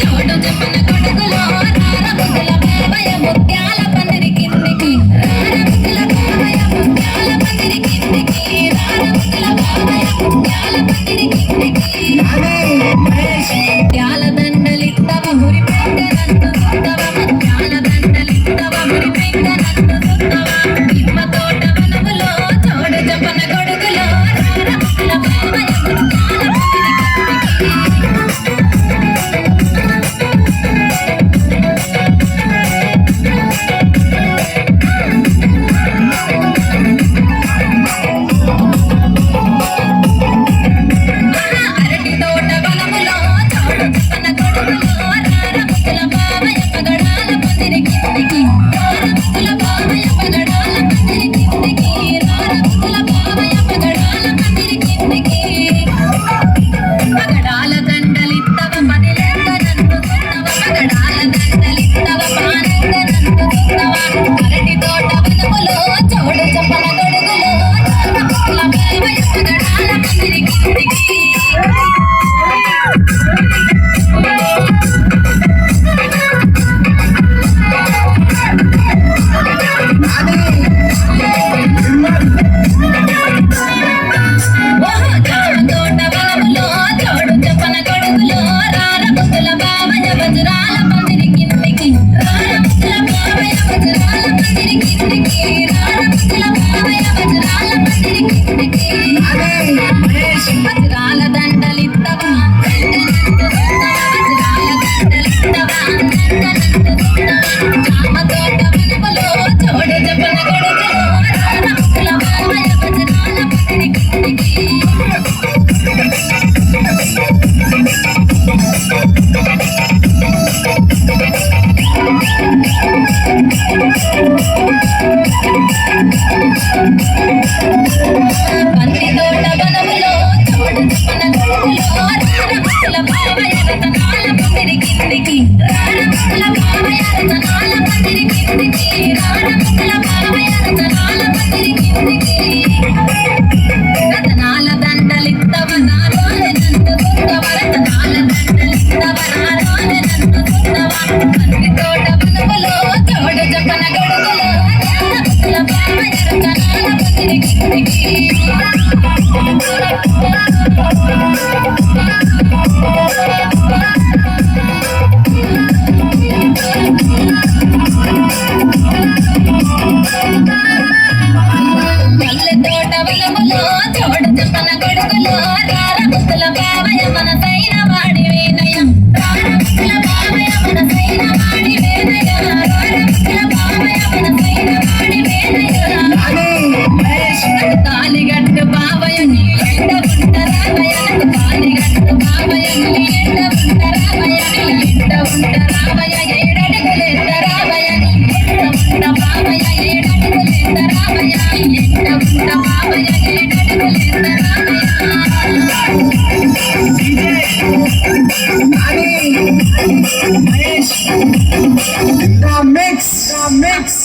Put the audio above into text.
చోడు చెప్పన కొడుకులో రారముల బాబయ్య ముత్యాల పందిరి కిందికి రారముల బాబయ్య ముత్యాల పందిరి కిందికి రారముల బాబయ్య ముత్యాల పందిరి కిందికి ముత్యాల దండలిత్తవ మురి పెంకనంత సుత్తవ ముత్యాల దండలిత్తవ మురి పెంకనంత సుత్తవ నిమ్మ తోట వనములో చోడు చెప్పన కొడుకులో రారముల బాబయ్య ముత్యాల పందిరి అరటి తోట వనములో చోడు చెప్పన కొడుకులో రారముల బాబయ్య పగడాల పందిరి కిందికి రారముల బాబయ్య పగడాల పందిరి కిందికి రారముల బాబయ్య పగడాల పందిరి కిందికి పగడాల దండలిత్తవ పదిలెక్క నన్ను సుత్తవ పగడాల దండలిత్తవ పానంద నన్ను సుత్తవ అరటి తోట వనములో చోడు చెప్పన గొడుగులో రారముల బాబయ్య పగడాల పందిరి కిందికి తోట వనములో చోడు చెప్పన కొడుకులో రారముల బాబయ్య వజ్రాల పందిరి కిందికి రారముల బాబయ్య వజ్రాల పందిరి కిందికి రారముల బాబయ్య వజ్రాల పందిరి కిందికి వజ్రాల దండలిత్తవ దండనంత సుత్తవ వజ్రాల దండలిత్తవ దండనంత సుత్తవ జామ తోట వనములో చోడు చెప్పన కొడుకులో రారముల బాబయ్య వజ్రాల పందిరి కిందికి పంది తోట వనములో చోడు చెప్పన కొడుకులో రారముల బాబయ్య రతనాల పందిరి కిందికి రారముల బాబయ్య రతనాల పందిరి కిందికి రారముల బాబయ్య రతనాల పందిరి కిందికి రతనాల దండలిత్తవ నాలోనే నన్ను సుత్తవ రతనాల దండలిత్తవ నాలోనే నన్ను సుత్తవ పంది తోట వనములో చోడు చెప్పన గొడుగులో రారముల బాబయ్య రతనాల పందిరి కిందికి మల్లె తోట వనములో చోడు చెప్పన కొడుకులో రారముల బాబయ్య మనసైన వాడి వేనయ రారముల బాబయ్య మనసైన వాడి వేనయ రారముల బాబయ్య మనసైన వాడి వేనయ తాలిగట్టు బాబయ్య నీ ఎండ ఉంటరాబయ్య తాలిగట్టు బాబయ్య నీ ఎండ ఉంటరాబయ్య ఎండ ఉంటరాబయ్య ఏడడుగులెత్తరాబయ్య నీ ఎండ ఉంట బాబయ్య ఏడడుగులెత్తరాబయ్య ఎండ ఉంట బాబయ్య ఏడడుగులెత్తరాబయ్య mix